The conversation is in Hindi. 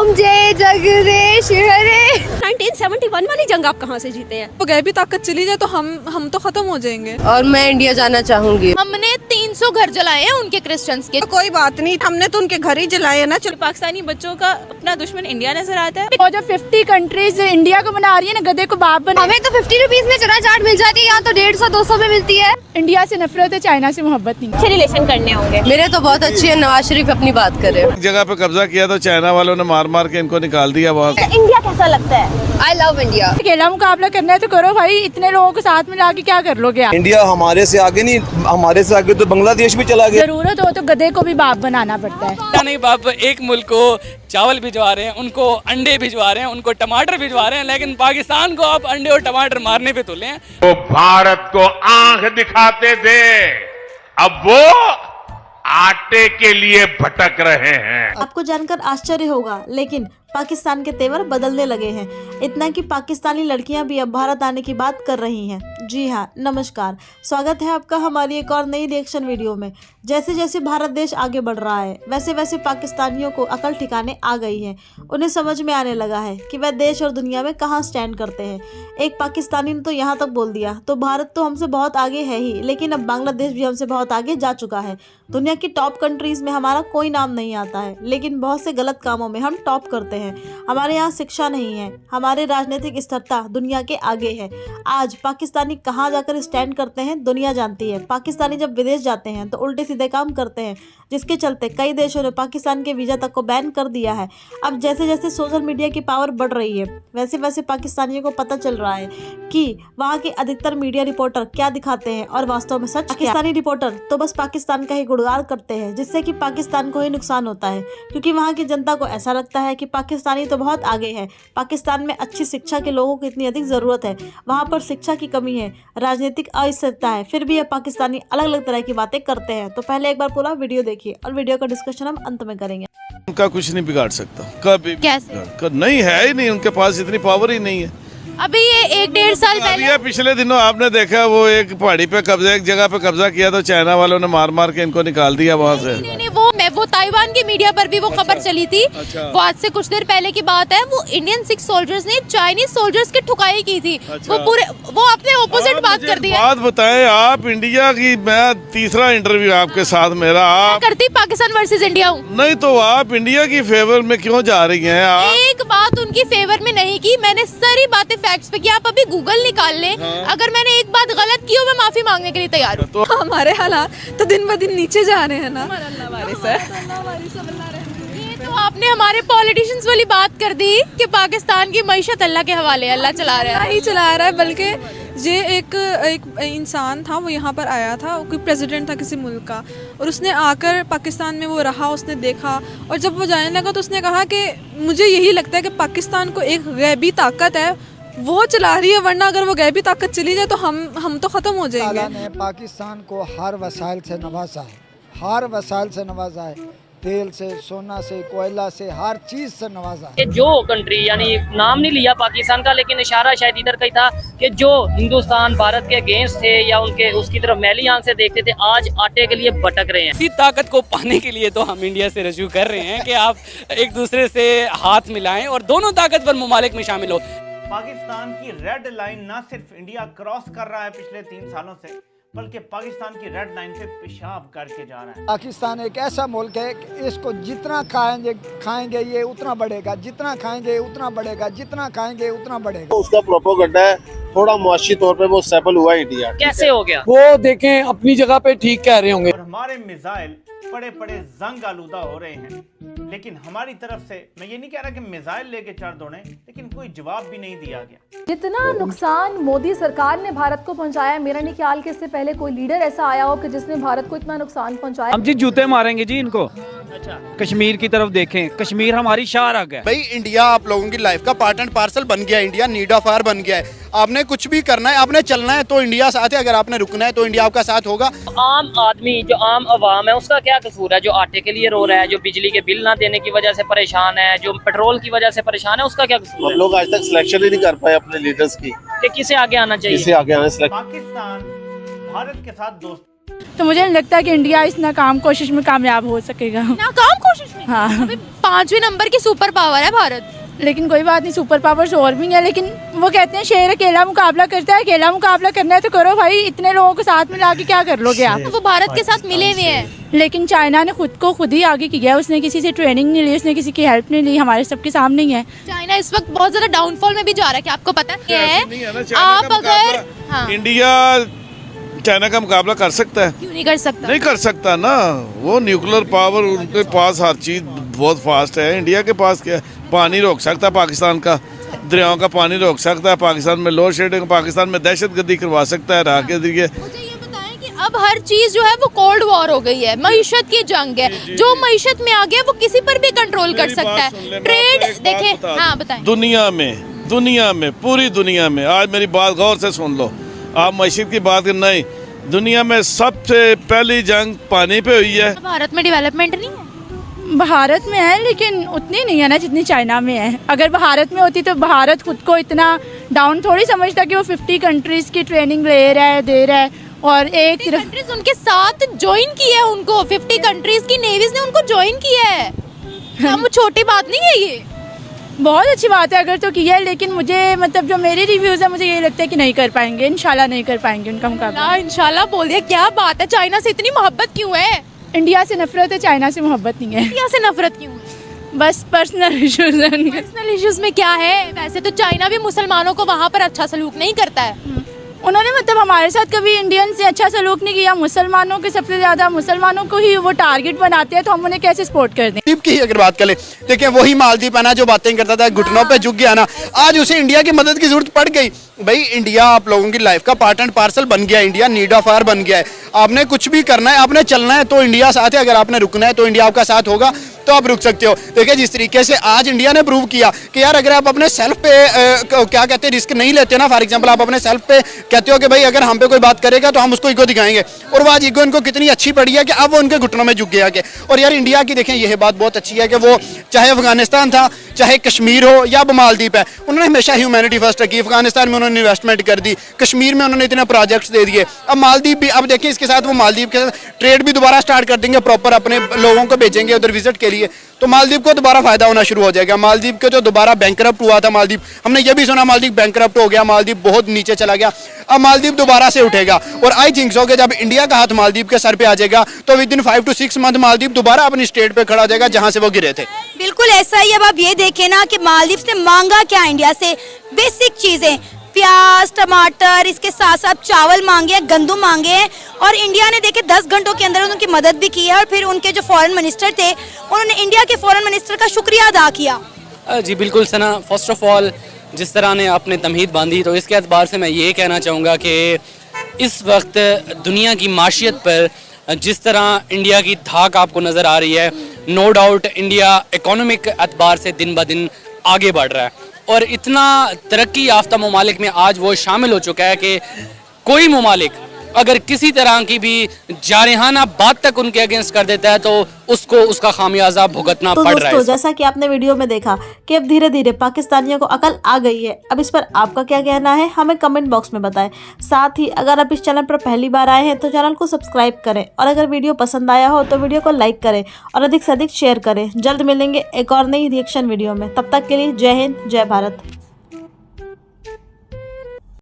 ओम जय जगदीश हरे। 1971 वाली जंग आप कहाँ से जीते हैं? तो गैबी ताकत चली जाए तो हम तो खत्म हो जाएंगे। और मैं इंडिया जाना चाहूंगी। हमने 300 घर जलाए हैं उनके क्रिश्चियंस के। तो कोई बात नहीं, हमने तो उनके घर ही जलाए हैं ना। चलो, पाकिस्तानी बच्चों का अपना दुश्मन इंडिया नजर आता है। और जो 50 कंट्रीज इंडिया को बना रही है ना, गधे को बाप बना। हमें तो 50 रुपीज में चना चाट मिल जाती है, यहाँ तो 150-200 में मिलती है। इंडिया से नफरत है, चाइना से मोहब्बत नहीं। अच्छे रिलेशन करने होंगे। मेरे तो बहुत अच्छी है, नवाज शरीफ अपनी बात करे। एक जगह पे कब्जा किया तो चाइना वालों ने मार मार के इनको निकाल दिया वहाँ से। इंडिया कैसा लगता है? I love India. अकेला मुकाबला करना है तो करो भाई, इतने लोगों को साथ मिला के क्या कर लोगे आप? इंडिया हमारे से आगे नहीं, हमारे से आगे तो बांग्लादेश भी चला गया। जरूरत हो तो गधे को भी बाप बनाना पड़ता है। नहीं बाप, एक मुल्क को चावल भिजवा रहे हैं, उनको अंडे भिजवा रहे हैं, उनको टमाटर भिजवा रहे हैं, लेकिन पाकिस्तान को आप अंडे और टमाटर मारने पे तुले हैं। तो भारत को आंख दिखाते थे, अब वो आटे के लिए भटक रहे हैं। आपको जानकर आश्चर्य होगा, लेकिन पाकिस्तान के तेवर बदलने लगे हैं। इतना कि पाकिस्तानी लड़कियां भी अब भारत आने की बात कर रही हैं। जी हाँ, नमस्कार, स्वागत है आपका हमारी एक और नई रिएक्शन वीडियो में। जैसे जैसे भारत देश आगे बढ़ रहा है, वैसे वैसे पाकिस्तानियों को अकल ठिकाने आ गई है। उन्हें समझ में आने लगा है कि वह देश और दुनिया में कहाँ स्टैंड करते हैं। एक पाकिस्तानी ने तो यहाँ तक बोल दिया, तो भारत तो हमसे बहुत आगे है ही, लेकिन अब बांग्लादेश भी हमसे बहुत आगे जा चुका है। दुनिया की टॉप कंट्रीज में हमारा कोई नाम नहीं आता है, लेकिन बहुत से गलत कामों में हम टॉप करते हैं। हमारे यहाँ शिक्षा नहीं है, हमारे राजनीतिक स्थिरता दुनिया के आगे है। आज पाकिस्तानी कहाँ जाकर स्टैंड करते हैं दुनिया जानती है। पाकिस्तानी जब विदेश जाते हैं तो उल्टे सीधे काम करते हैं, जिसके चलते कई देशों ने पाकिस्तान के वीजा तक को बैन कर दिया है। अब जैसे जैसे सोशल मीडिया की पावर बढ़ रही है, वैसे वैसे पाकिस्तानियों को पता चल रहा है कि वहाँ के अधिकतर मीडिया रिपोर्टर क्या दिखाते हैं और वास्तव में सच। पाकिस्तानी रिपोर्टर तो बस पाकिस्तान का ही गुणगान करते हैं, जिससे कि पाकिस्तान को ही नुकसान होता है, क्योंकि वहाँ की जनता को ऐसा लगता है कि पाकिस्तानी तो बहुत आगे है। पाकिस्तान में अच्छी शिक्षा के लोगों की इतनी अधिक ज़रूरत है, वहाँ पर शिक्षा की कमी है, राजनीतिक अस्थिरता है, फिर भी ये पाकिस्तानी अलग अलग तरह की बातें करते हैं। तो पहले एक बार पूरा वीडियो देखिए और वीडियो का डिस्कशन हम अंत में करेंगे। उनका कुछ नहीं बिगाड़ सकता कभी। कैसे? नहीं है ही नहीं, उनके पास इतनी पावर ही नहीं है। अभी ये 1-1.5 साल पहले पिछले दिनों आपने देखा, वो एक पहाड़ी पे कब्जा, एक जगह पे कब्जा किया तो चाइना वालों ने मार मार के इनको निकाल दिया वहाँ से। नहीं, वो ताइवान के मीडिया पर भी वो खबर चली थी। वो आज से कुछ देर पहले की बात है। वो इंडियन 6 सोल्जर्स ने चाइनीज सोल्जर्स की ठुकाई की थी। वो अपने ऑपोजिट बात कर दी है। बात बताएं आप, इंडिया की मैं तीसरा इंटरव्यू आपके साथ मेरा। आप करती पाकिस्तान वर्सेस इंडिया हूँ। नहीं तो आप इंडिया की फेवर में क्यों जा रही हैं आप? एक बात उनकी फेवर में नहीं की, मैंने सारी बातें फैक्ट्स पे की। आप अभी गूगल निकाल लें। अगर मैंने एक बात गलत की हो, मैं माफी मांगने के लिए तैयार हूँ। तो हमारे हालात तो दिन ब दिन नीचे जा रहे हैं ना। ये तो आपने हमारे पॉलिटिशियंस वाली बात कर दी कि पाकिस्तान की मईशत अल्लाह के हवाले, अल्लाह चला रहा है। ही चला रहा है, बल्कि ये एक इंसान था, वो यहाँ पर आया था, कोई प्रेसिडेंट था किसी मुल्क का, और उसने आकर पाकिस्तान में वो रहा, उसने देखा, और जब वो जाने लगा तो उसने कहा कि मुझे यही लगता है कि पाकिस्तान को एक गैबी ताकत है, वो चला रही है, वरना अगर वो गैबी ताकत चली जाए तो हम तो ख़त्म हो जाएंगे। अल्लाह ने पाकिस्तान को हर वसाइल से नवाजा है, हर वसाइल से नवाजा है, तेल से, सोना से, कोयला से, हर चीज़ से नवाजा है। जो कंट्री, यानी नाम नहीं लिया पाकिस्तान का, लेकिन इशारा शायद इधर का ही था कि जो हिंदुस्तान भारत के अगेंस्ट थे या उनके उसकी तरफ मैली आंख से देखते थे, आज आटे के लिए भटक रहे हैं। इसी ताकत को पाने के लिए तो हम इंडिया से रजू कर रहे हैं कि आप एक दूसरे से हाथ मिलाएं और दोनों ताकतवर ममालिक में शामिल हो। पाकिस्तान की रेड लाइन ना सिर्फ इंडिया क्रॉस कर रहा है पिछले 3 सालों से, बल्कि पाकिस्तान की रेड लाइन पे पेशाब करके जा रहा है। पाकिस्तान एक ऐसा मुल्क है कि इसको जितना खाएंगे ये उतना बढ़ेगा, जितना खाएंगे उतना बढ़ेगा, जितना खाएंगे उतना बढ़ेगा। उसका प्रोपोगंडा है, थोड़ा मुआशी तौर पे वो सफल हुआ इंडिया। कैसे हो गया? वो देखें अपनी जगह पे ठीक कह रहे होंगे। और हमारे मिसाइल पड़े पड़े जंग आलूदा हो रहे हैं, लेकिन हमारी तरफ से, मैं ये नहीं कह रहा कि मिसाइल लेके चढ़ दौड़े, लेकिन कोई जवाब भी नहीं दिया गया। जितना नुकसान मोदी सरकार ने भारत को पहुंचाया, मेरा नहीं ख्याल कि इससे पहले कोई लीडर ऐसा आया हो कि जिसने भारत को इतना नुकसान पहुंचाया। हम जी जूते मारेंगे जी इनको। अच्छा, कश्मीर की तरफ देखें, कश्मीर हमारी शाहराग है। भाई इंडिया आप लोगों की लाइफ का पार्ट एंड पार्सल बन गया, इंडिया नीड ऑफ आवर बन गया है। आपने कुछ भी करना है, आपने चलना है तो इंडिया साथ है, अगर आपने रुकना है तो इंडिया आपका साथ होगा। आम आदमी, जो आम अवाम है, उसका क्या कसूर है? जो आटे के लिए रो रहा है, जो बिजली के बिल ना देने की वजह से परेशान है, जो पेट्रोल की वजह से परेशान है, उसका क्या कसूर? हम लोग आज तक सिलेक्शन ही नहीं कर पाए अपने लीडर्स की, कि किसे आगे आना चाहिए। किसे आगे आना। पाकिस्तान भारत के साथ दोस्त तो मुझे नहीं लगता कि इंडिया इस नाकाम कोशिश में कामयाब हो सकेगा। नाकाम कोशिश में? हाँ, अभी 5वें नंबर की सुपर पावर है भारत। लेकिन कोई बात नहीं, सुपर पावर्स और भी है, लेकिन वो कहते हैं शेर अकेला मुकाबला करता है। अकेला मुकाबला करना है तो करो भाई, इतने लोगों को साथ मिला के क्या कर लोगे आप? वो भारत के साथ मिले हुए हैं। लेकिन चाइना ने खुद ही आगे किया है, उसने किसी से ट्रेनिंग नहीं ली, उसने किसी की हेल्प नहीं ली, हमारे सबके सामने ही है। चाइना इस वक्त बहुत ज्यादा डाउनफॉल में भी जा रहा है, क्या आपको पता है? आप अगर इंडिया चाइना का मुकाबला कर सकता है? क्यों नहीं कर सकता? नहीं कर सकता ना, वो न्यूक्लियर पावर, उनके पास हर चीज बहुत फास्ट है। इंडिया के पास क्या है? पानी रोक सकता है पाकिस्तान का, दरियाओं का पानी रोक सकता है पाकिस्तान में, लोड शेडिंग पाकिस्तान में दहशतगर्दी करवा सकता है राह के जरिए। मुझे ये बताएं कि अब हर चीज जो है वो कोल्ड वॉर हो गई है, मईशत की जंग है। जो मईशत में आ गया वो किसी पर भी कंट्रोल कर सकता है। ट्रेड देखें, हाँ बताएं। दुनिया में पूरी दुनिया में, आज मेरी बात गौर से सुन लो, आप मईशत की बात नहीं, दुनिया में सबसे पहली जंग पानी पे हुई है। भारत में डेवलपमेंट नहीं है? भारत में है लेकिन उतनी नहीं है ना जितनी चाइना में है। अगर भारत में होती तो भारत खुद को इतना डाउन थोड़ी समझता कि वो 50 कंट्रीज की ट्रेनिंग ले रहा है, दे रहा है, और एक सिर्फ कंट्रीज उनके साथ ज्वाइन किया है। उनको 50 कंट्रीज की नेवीज ने उनको ज्वाइन किया है। वो छोटी बात नहीं है, ये बहुत अच्छी बात है अगर तो किया है। लेकिन मुझे मतलब जो मेरे रिव्यूज है, मुझे यही लगता है कि नहीं कर पाएंगे, इंशाल्लाह नहीं कर पाएंगे उनका मुकाबला। इंशाल्लाह बोल दिया, क्या बात है? चाइना से इतनी मोहब्बत क्यों है? इंडिया से नफरत है, चाइना से मोहब्बत नहीं है। इंडिया से नफरत क्यों है? बस पर्सनल इश्यूज हैं। पर्सनल इश्यूज में क्या है? वैसे तो चाइना भी मुसलमानों को वहाँ पर अच्छा सलूक नहीं करता है। उन्होंने मतलब हमारे साथ कभी इंडियन से अच्छा सलूक नहीं किया। मुसलमानों के सबसे ज्यादा मुसलमानों को ही वो टारगेट बनाते हैं, तो हम उन्हें कैसे सपोर्ट कर दें? मालदीव की अगर बात करें, देखिए वही मालदीव है ना जो बातें करता था, घुटनों पे झुक गया ना, आज उसे इंडिया की मदद की जरूरत पड़ गई। भाई इंडिया आप लोगों की लाइफ का पार्ट एंड पार्सल बन गया, इंडिया नीड ऑफ आवर बन गया है। आपने कुछ भी करना है, आपने चलना है तो इंडिया साथ है, अगर आपने रुकना है तो इंडिया आपका साथ होगा, तो आप रुक सकते हो। देखिए जिस तरीके से आज इंडिया ने प्रूव किया कि यार अगर आप अपने सेल्फ पे क्या कहते हैं रिस्क नहीं लेते ना, फॉर एग्जांपल आप अपने सेल्फ पे कहते हो कि भाई अगर हम पे कोई बात करेगा तो हम उसको ईगो दिखाएंगे, और वो आज ईगो इनको कितनी अच्छी पड़ी है कि अब वो उनके घुटनों में झुक गया के। और यार इंडिया की देखें यह बात बहुत अच्छी है कि वो चाहे अफगानिस्तान था, चाहे कश्मीर हो या मालदीव है, उन्होंने हमेशा ह्यूमैनिटी फर्स्ट रखी। अफगानिस्तान में उन्होंने इन्वेस्टमेंट कर दी, कश्मीर में उन्होंने इतने प्रोजेक्ट्स दे दिए, अब मालदीव भी, अब देखिए इसके साथ वो मालदीव के साथ ट्रेड भी दोबारा स्टार्ट कर देंगे, प्रॉपर अपने लोगों को भेजेंगे उधर विजिट के लिए, तो मालदीव को दोबारा फायदा होना शुरू हो जाएगा। मालदीव के जो दोबारा बैंकरप्ट हुआ था मालदीव, हमने ये भी सुना मालदीव बैंकरप्ट हो गया, मालदीव बहुत नीचे चला गया, अब मालदीव दोबारा से उठेगा। और आई थिंक सो कि जब इंडिया का हाथ मालदीव के सर पे आ जाएगा तो with in 5 to 6 month Maldives दोबारा अपनी स्टेट पे खड़ा हो जाएगा जहां से वो गिरे थे। बिल्कुल ऐसा ही। अब आप ये देखें ना कि मालदीव से मांगा क्या इंडिया से, बेसिक चीजें, प्याज, टमाटर, इसके साथ साथ चावल मांगे, गंदम मांगे हैं, और इंडिया ने देखे 10 घंटों के अंदर उनकी मदद भी की है। और फिर उनके जो फॉरेन मिनिस्टर थे, उन्होंने इंडिया के फॉरेन मिनिस्टर का शुक्रिया अदा किया। जी बिल्कुल सना, फर्स्ट ऑफ ऑल जिस तरह ने आपने तमहीद बांधी, तो इसके एतबार से मैं ये कहना चाहूँगा कि इस वक्त दुनिया की माशियत पर जिस तरह इंडिया की धाक आपको नज़र आ रही है, नो डाउट इंडिया इकोनॉमिक एतबार से दिन ब दिन आगे बढ़ रहा है, और इतना तरक्की याफ्ता ममालिक में आज वो शामिल हो चुका है कि कोई ममालिक अगर किसी तरह की भी जारहाना बात तक उनके अगेंस्ट कर देता है तो उसको उसका खामियाजा भुगतना पड़ रहा है। दोस्तों जैसा कि आपने वीडियो में देखा कि अब धीरे धीरे पाकिस्तानियों को अकल आ गई है। अब इस पर आपका क्या कहना है हमें कमेंट बॉक्स में बताएं। साथ ही अगर आप इस चैनल पर पहली बार आए हैं तो चैनल को सब्सक्राइब करें, और अगर वीडियो पसंद आया हो तो वीडियो को लाइक करें और अधिक से अधिक शेयर करें। जल्द मिलेंगे एक और नई रिएक्शन वीडियो में, तब तक के लिए जय हिंद, जय भारत।